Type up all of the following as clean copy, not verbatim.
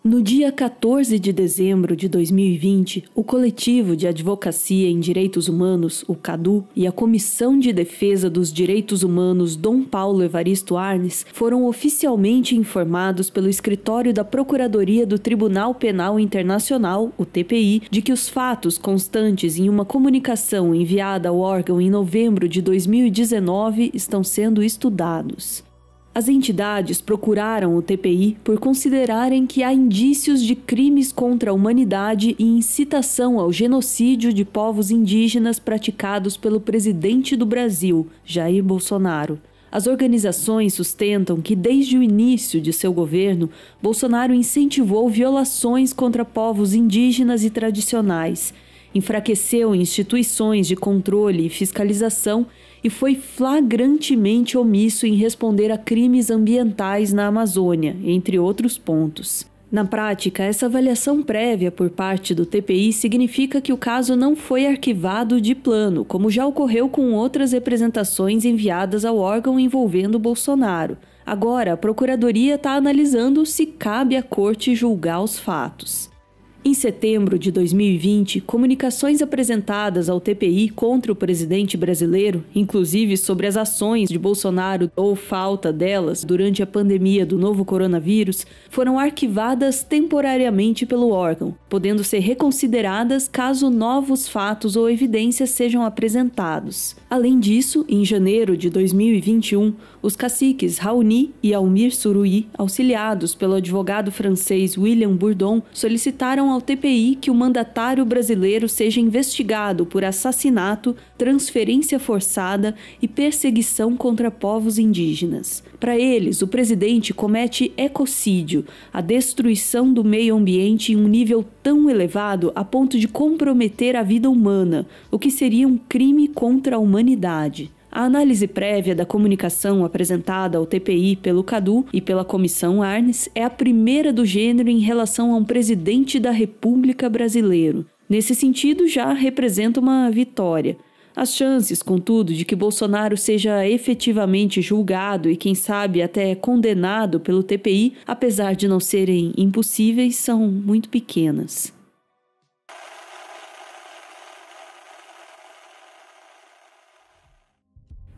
No dia 14 de dezembro de 2020, o Coletivo de Advocacia em Direitos Humanos, o CADU, e a Comissão de Defesa dos Direitos Humanos Dom Paulo Evaristo Arnes foram oficialmente informados pelo escritório da Procuradoria do Tribunal Penal Internacional, o TPI, de que os fatos constantes em uma comunicação enviada ao órgão em novembro de 2019 estão sendo estudados. As entidades procuraram o TPI por considerarem que há indícios de crimes contra a humanidade e incitação ao genocídio de povos indígenas praticados pelo presidente do Brasil, Jair Bolsonaro. As organizações sustentam que, desde o início de seu governo, Bolsonaro incentivou violações contra povos indígenas e tradicionais, enfraqueceu instituições de controle e fiscalização e foi flagrantemente omisso em responder a crimes ambientais na Amazônia, entre outros pontos. Na prática, essa avaliação prévia por parte do TPI significa que o caso não foi arquivado de plano, como já ocorreu com outras representações enviadas ao órgão envolvendo Bolsonaro. Agora, a Procuradoria está analisando se cabe à Corte julgar os fatos. Em setembro de 2020, comunicações apresentadas ao TPI contra o presidente brasileiro, inclusive sobre as ações de Bolsonaro ou falta delas durante a pandemia do novo coronavírus, foram arquivadas temporariamente pelo órgão, podendo ser reconsideradas caso novos fatos ou evidências sejam apresentados. Além disso, em janeiro de 2021, os caciques Raoni e Almir Suruí, auxiliados pelo advogado francês William Bourdon, solicitaram ao TPI que o mandatário brasileiro seja investigado por assassinato, transferência forçada e perseguição contra povos indígenas. Para eles, o presidente comete ecocídio, a destruição do meio ambiente em um nível tão elevado a ponto de comprometer a vida humana, o que seria um crime contra a humanidade. A análise prévia da comunicação apresentada ao TPI pelo CADU e pela Comissão Arnes é a primeira do gênero em relação a um presidente da República brasileiro. Nesse sentido, já representa uma vitória. As chances, contudo, de que Bolsonaro seja efetivamente julgado e, quem sabe, até condenado pelo TPI, apesar de não serem impossíveis, são muito pequenas.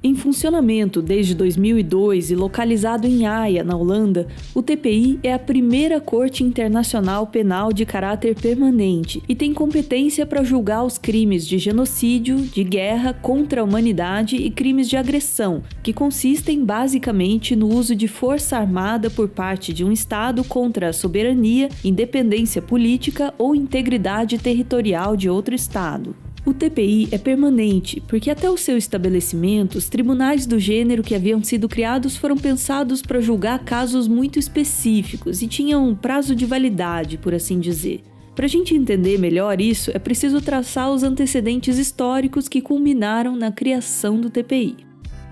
Em funcionamento desde 2002 e localizado em Haia, na Holanda, o TPI é a primeira corte internacional penal de caráter permanente e tem competência para julgar os crimes de genocídio, de guerra contra a humanidade e crimes de agressão, que consistem basicamente no uso de força armada por parte de um Estado contra a soberania, independência política ou integridade territorial de outro Estado. O TPI é permanente, porque até o seu estabelecimento, os tribunais do gênero que haviam sido criados foram pensados para julgar casos muito específicos e tinham um prazo de validade, por assim dizer. Para a gente entender melhor isso, é preciso traçar os antecedentes históricos que culminaram na criação do TPI.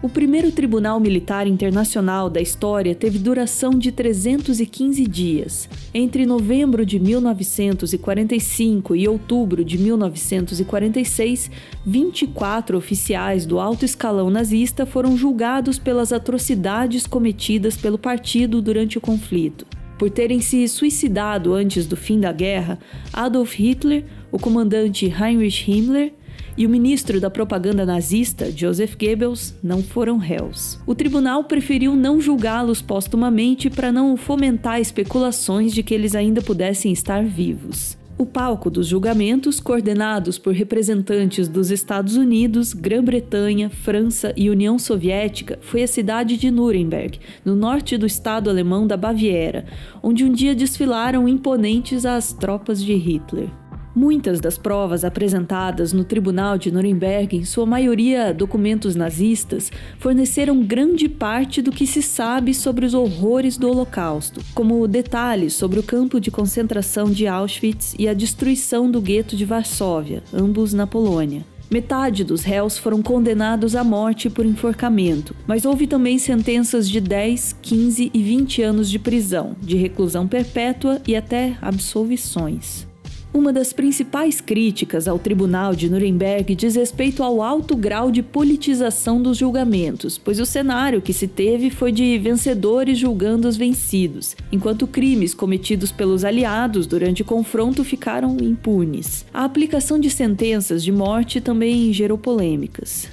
O primeiro Tribunal Militar Internacional da história teve duração de 315 dias. Entre novembro de 1945 e outubro de 1946, 24 oficiais do alto escalão nazista foram julgados pelas atrocidades cometidas pelo partido durante o conflito. Por terem se suicidado antes do fim da guerra, Adolf Hitler, o comandante Heinrich Himmler e o ministro da propaganda nazista, Joseph Goebbels, não foram réus. O tribunal preferiu não julgá-los póstumamente para não fomentar especulações de que eles ainda pudessem estar vivos. O palco dos julgamentos, coordenados por representantes dos Estados Unidos, Grã-Bretanha, França e União Soviética, foi a cidade de Nuremberg, no norte do estado alemão da Baviera, onde um dia desfilaram imponentes as tropas de Hitler. Muitas das provas apresentadas no Tribunal de Nuremberg, em sua maioria documentos nazistas, forneceram grande parte do que se sabe sobre os horrores do Holocausto, como detalhes sobre o campo de concentração de Auschwitz e a destruição do gueto de Varsóvia, ambos na Polônia. Metade dos réus foram condenados à morte por enforcamento, mas houve também sentenças de 10, 15 e 20 anos de prisão, de reclusão perpétua e até absolvições. Uma das principais críticas ao Tribunal de Nuremberg diz respeito ao alto grau de politização dos julgamentos, pois o cenário que se teve foi de vencedores julgando os vencidos, enquanto crimes cometidos pelos aliados durante o confronto ficaram impunes. A aplicação de sentenças de morte também gerou polêmicas.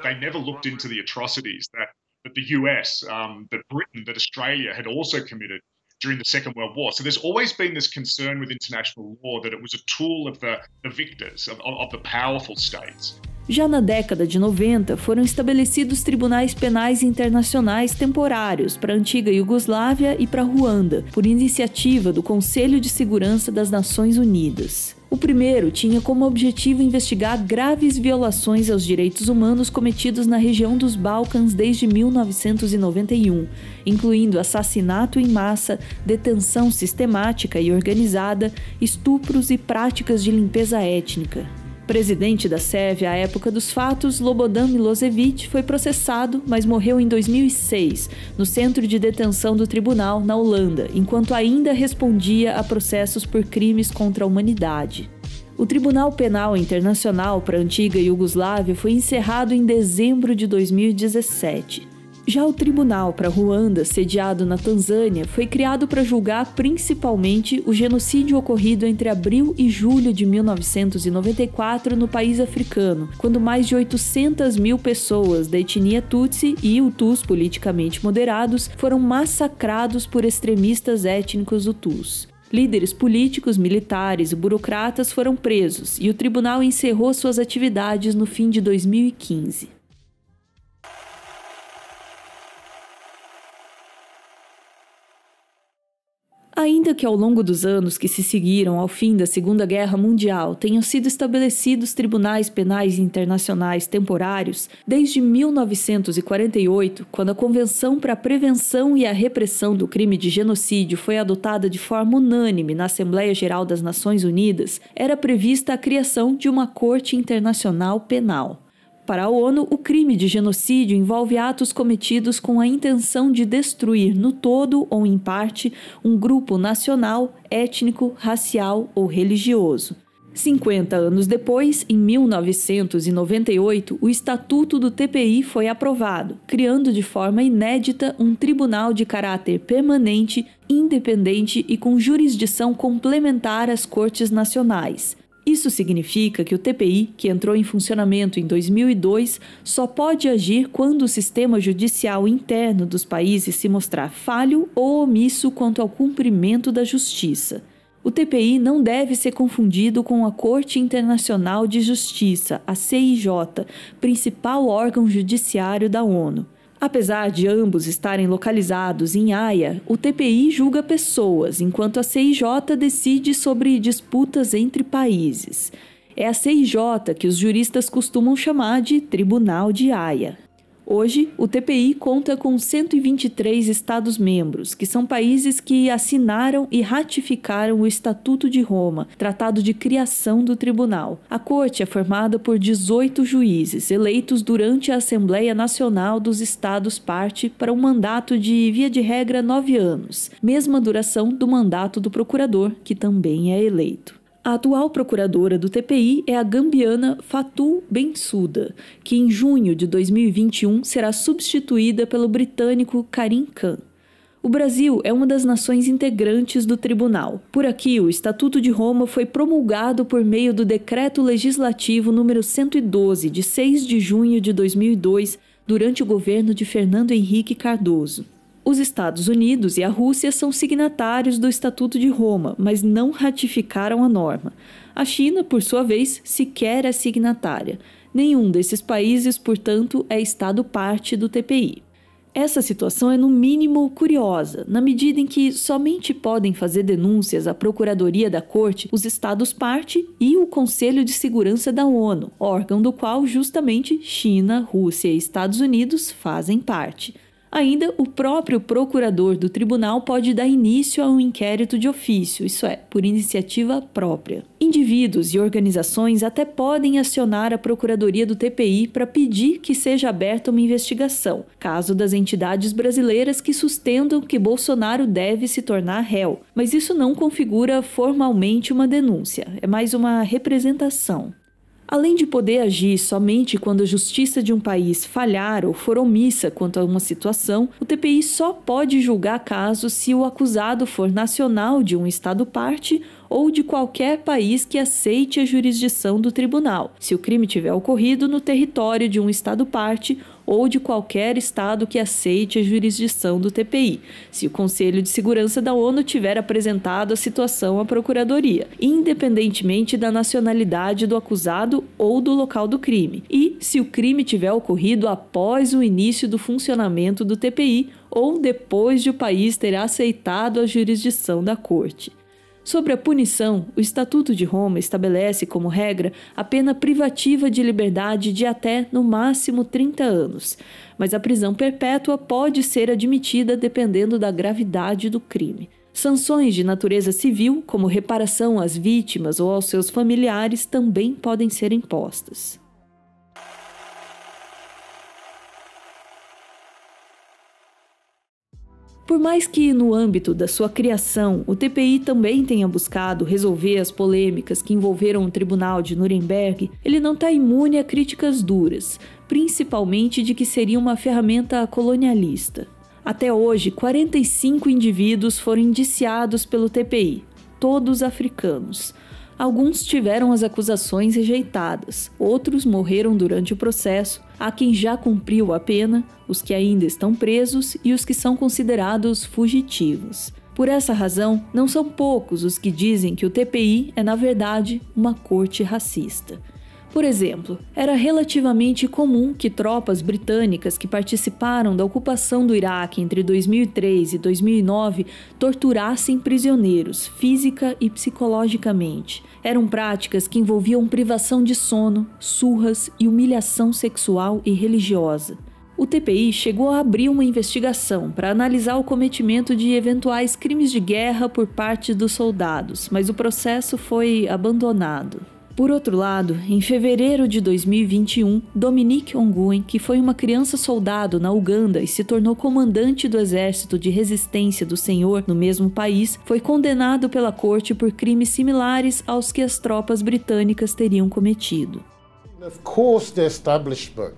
They never looked into the atrocities that the US, that Britain, that Australia had also committed during the Second World War. So there's always been this concern with international law that it was a tool of the victors, of the powerful states. Já na década de 90, foram estabelecidos tribunais penais internacionais temporários para a antiga Iugoslávia e para Ruanda, por iniciativa do Conselho de Segurança das Nações Unidas. O primeiro tinha como objetivo investigar graves violações aos direitos humanos cometidos na região dos Balcãs desde 1991, incluindo assassinato em massa, detenção sistemática e organizada, estupros e práticas de limpeza étnica. Presidente da Sérvia à época dos fatos, Slobodan Milošević foi processado, mas morreu em 2006, no centro de detenção do tribunal, na Holanda, enquanto ainda respondia a processos por crimes contra a humanidade. O Tribunal Penal Internacional para a antiga Iugoslávia foi encerrado em dezembro de 2017. Já o Tribunal para Ruanda, sediado na Tanzânia, foi criado para julgar principalmente o genocídio ocorrido entre abril e julho de 1994 no país africano, quando mais de 800 mil pessoas da etnia Tutsi e Hutus politicamente moderados foram massacrados por extremistas étnicos Hutus. Líderes políticos, militares e burocratas foram presos e o tribunal encerrou suas atividades no fim de 2015. Ainda que ao longo dos anos que se seguiram ao fim da Segunda Guerra Mundial tenham sido estabelecidos tribunais penais internacionais temporários, desde 1948, quando a Convenção para a Prevenção e a Repressão do Crime de Genocídio foi adotada de forma unânime na Assembleia Geral das Nações Unidas, era prevista a criação de uma Corte Internacional Penal. Para a ONU, o crime de genocídio envolve atos cometidos com a intenção de destruir no todo ou em parte um grupo nacional, étnico, racial ou religioso. 50 anos depois, em 1998, o Estatuto do TPI foi aprovado, criando de forma inédita um tribunal de caráter permanente, independente e com jurisdição complementar às cortes nacionais. Isso significa que o TPI, que entrou em funcionamento em 2002, só pode agir quando o sistema judicial interno dos países se mostrar falho ou omisso quanto ao cumprimento da justiça. O TPI não deve ser confundido com a Corte Internacional de Justiça, a CIJ, principal órgão judiciário da ONU. Apesar de ambos estarem localizados em Haia, o TPI julga pessoas, enquanto a CIJ decide sobre disputas entre países. É a CIJ que os juristas costumam chamar de Tribunal de Haia. Hoje, o TPI conta com 123 Estados-membros, que são países que assinaram e ratificaram o Estatuto de Roma, tratado de criação do tribunal. A corte é formada por 18 juízes, eleitos durante a Assembleia Nacional dos Estados-parte para um mandato de, via de regra, 9 anos, mesma duração do mandato do procurador, que também é eleito. A atual procuradora do TPI é a gambiana Fatou Bensouda, que em junho de 2021 será substituída pelo britânico Karim Khan. O Brasil é uma das nações integrantes do tribunal. Por aqui, o Estatuto de Roma foi promulgado por meio do Decreto Legislativo número 112, de 6 de junho de 2002, durante o governo de Fernando Henrique Cardoso. Os Estados Unidos e a Rússia são signatários do Estatuto de Roma, mas não ratificaram a norma. A China, por sua vez, sequer é signatária. Nenhum desses países, portanto, é Estado-parte do TPI. Essa situação é, no mínimo, curiosa, na medida em que somente podem fazer denúncias à Procuradoria da Corte os Estados-parte e o Conselho de Segurança da ONU, órgão do qual, justamente, China, Rússia e Estados Unidos fazem parte. Ainda, o próprio procurador do tribunal pode dar início a um inquérito de ofício, isso é, por iniciativa própria. Indivíduos e organizações até podem acionar a Procuradoria do TPI para pedir que seja aberta uma investigação, caso das entidades brasileiras que sustentam que Bolsonaro deve se tornar réu. Mas isso não configura formalmente uma denúncia, é mais uma representação. Além de poder agir somente quando a justiça de um país falhar ou for omissa quanto a uma situação, o TPI só pode julgar casos se o acusado for nacional de um Estado-parte ou de qualquer país que aceite a jurisdição do tribunal, se o crime tiver ocorrido no território de um Estado-parte ou de qualquer Estado que aceite a jurisdição do TPI, se o Conselho de Segurança da ONU tiver apresentado a situação à Procuradoria, independentemente da nacionalidade do acusado ou do local do crime, e se o crime tiver ocorrido após o início do funcionamento do TPI ou depois de o país ter aceitado a jurisdição da Corte. Sobre a punição, o Estatuto de Roma estabelece como regra a pena privativa de liberdade de até, no máximo, 30 anos, mas a prisão perpétua pode ser admitida dependendo da gravidade do crime. Sanções de natureza civil, como reparação às vítimas ou aos seus familiares, também podem ser impostas. Por mais que, no âmbito da sua criação, o TPI também tenha buscado resolver as polêmicas que envolveram o Tribunal de Nuremberg, ele não está imune a críticas duras, principalmente de que seria uma ferramenta colonialista. Até hoje, 45 indivíduos foram indiciados pelo TPI, todos africanos. Alguns tiveram as acusações rejeitadas, outros morreram durante o processo, há quem já cumpriu a pena, os que ainda estão presos e os que são considerados fugitivos. Por essa razão, não são poucos os que dizem que o TPI é, na verdade, uma corte racista. Por exemplo, era relativamente comum que tropas britânicas que participaram da ocupação do Iraque entre 2003 e 2009 torturassem prisioneiros, física e psicologicamente. Eram práticas que envolviam privação de sono, surras e humilhação sexual e religiosa. O TPI chegou a abrir uma investigação para analisar o cometimento de eventuais crimes de guerra por parte dos soldados, mas o processo foi abandonado. Por outro lado, em fevereiro de 2021, Dominique Ongwen, que foi uma criança soldado na Uganda e se tornou comandante do Exército de Resistência do Senhor no mesmo país, foi condenado pela corte por crimes similares aos que as tropas britânicas teriam cometido. Of course, the establishment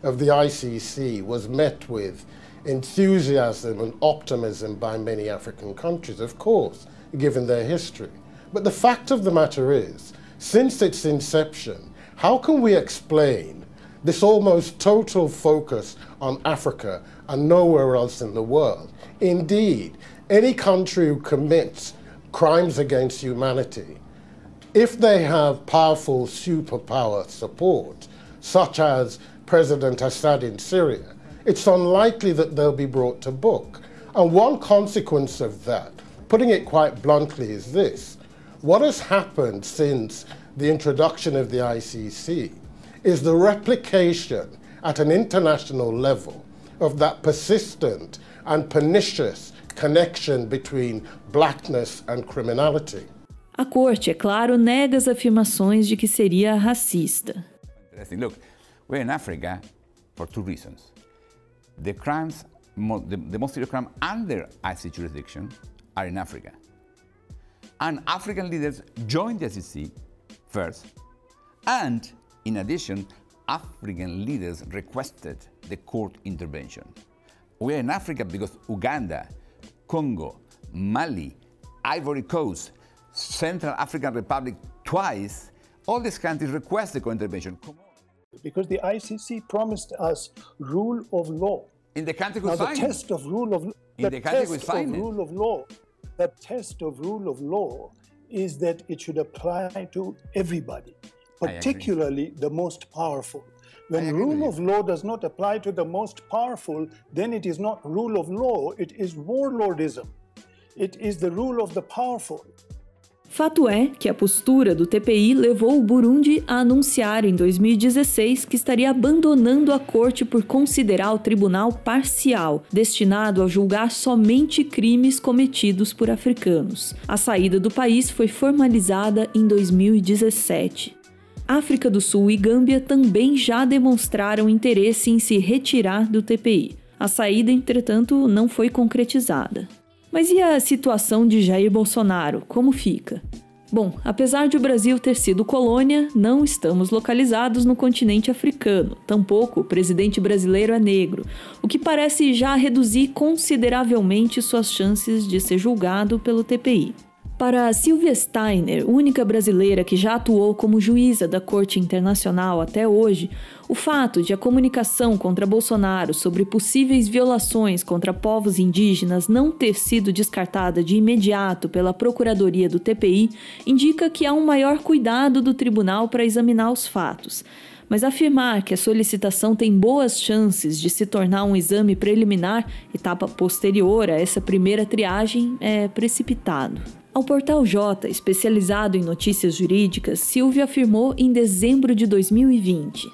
of the ICC was met with enthusiasm and optimism by many African countries, of course, given their history. But the fact of the matter is, since its inception, how can we explain this almost total focus on Africa and nowhere else in the world? Indeed, any country who commits crimes against humanity, if they have powerful superpower support, such as President Assad in Syria, it's unlikely that they'll be brought to book. And one consequence of that, putting it quite bluntly, is this. What has happened since the introduction of the ICC is the replication at an international level of that persistent and pernicious connection between blackness and criminality. A corte, é claro, nega as afirmações de que seria racista. Look, we're in Africa for two reasons. The crimes, the most serious crimes under ICC jurisdiction are in Africa. And African leaders joined the ICC first, and in addition, African leaders requested the court intervention. We're in Africa because Uganda, Congo, Mali, Ivory Coast, Central African Republic twice, all these countries request the co-intervention. Because the ICC promised us rule of law. In the country we now, sign the test of rule of in the country we sign rule of law. The test of rule of law is that it should apply to everybody, particularly the most powerful. When rule of law does not apply to the most powerful, then it is not rule of law, it is warlordism. It is the rule of the powerful. Fato é que a postura do TPI levou o Burundi a anunciar em 2016 que estaria abandonando a corte por considerar o tribunal parcial, destinado a julgar somente crimes cometidos por africanos. A saída do país foi formalizada em 2017. África do Sul e Gâmbia também já demonstraram interesse em se retirar do TPI. A saída, entretanto, não foi concretizada. Mas e a situação de Jair Bolsonaro? Como fica? Bom, apesar de o Brasil ter sido colônia, não estamos localizados no continente africano. Tampouco o presidente brasileiro é negro, o que parece já reduzir consideravelmente suas chances de ser julgado pelo TPI. Para Sylvia Steiner, única brasileira que já atuou como juíza da Corte Internacional até hoje, o fato de a comunicação contra Bolsonaro sobre possíveis violações contra povos indígenas não ter sido descartada de imediato pela Procuradoria do TPI indica que há um maior cuidado do tribunal para examinar os fatos. Mas afirmar que a solicitação tem boas chances de se tornar um exame preliminar, etapa posterior a essa primeira triagem, é precipitado. Ao Portal J, especializado em notícias jurídicas, Sylvia afirmou em dezembro de 2020.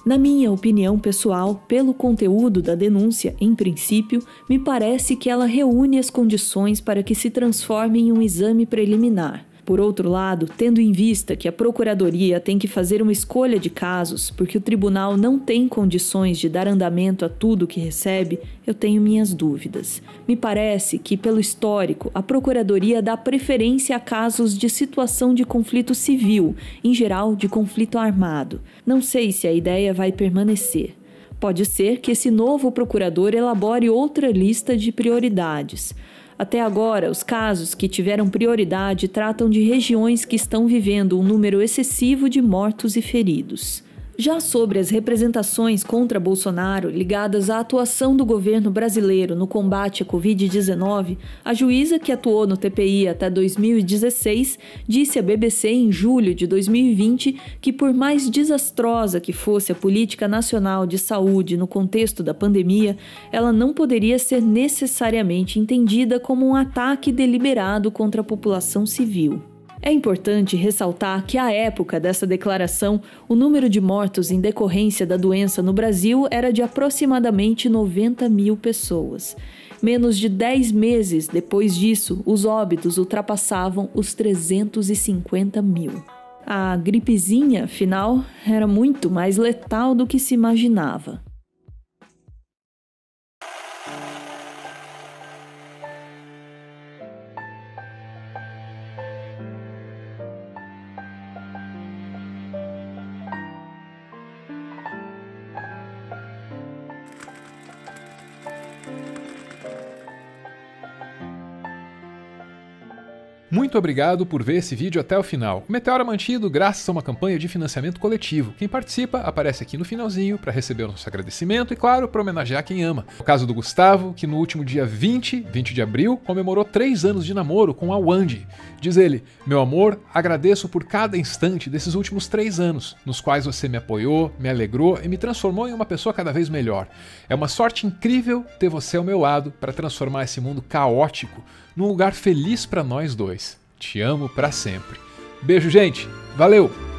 Na minha opinião pessoal, pelo conteúdo da denúncia, em princípio, me parece que ela reúne as condições para que se transforme em um exame preliminar. Por outro lado, tendo em vista que a Procuradoria tem que fazer uma escolha de casos porque o tribunal não tem condições de dar andamento a tudo que recebe, eu tenho minhas dúvidas. Me parece que, pelo histórico, a Procuradoria dá preferência a casos de situação de conflito civil, em geral de conflito armado. Não sei se a ideia vai permanecer. Pode ser que esse novo procurador elabore outra lista de prioridades. Até agora, os casos que tiveram prioridade tratam de regiões que estão vivendo um número excessivo de mortos e feridos. Já sobre as representações contra Bolsonaro ligadas à atuação do governo brasileiro no combate à Covid-19, a juíza que atuou no TPI até 2016 disse à BBC em julho de 2020 que, por mais desastrosa que fosse a política nacional de saúde no contexto da pandemia, ela não poderia ser necessariamente entendida como um ataque deliberado contra a população civil. É importante ressaltar que, à época dessa declaração, o número de mortos em decorrência da doença no Brasil era de aproximadamente 90 mil pessoas. Menos de 10 meses depois disso, os óbitos ultrapassavam os 350 mil. A gripezinha, afinal, era muito mais letal do que se imaginava. Muito obrigado por ver esse vídeo até o final. O Meteoro é mantido graças a uma campanha de financiamento coletivo. Quem participa aparece aqui no finalzinho para receber o nosso agradecimento e, claro, para homenagear quem ama. O caso do Gustavo, que no último dia 20 de abril, comemorou 3 anos de namoro com a Wandy. Diz ele: meu amor, agradeço por cada instante desses últimos 3 anos, nos quais você me apoiou, me alegrou e me transformou em uma pessoa cada vez melhor. É uma sorte incrível ter você ao meu lado para transformar esse mundo caótico num lugar feliz para nós dois. Te amo para sempre. Beijo, gente. Valeu!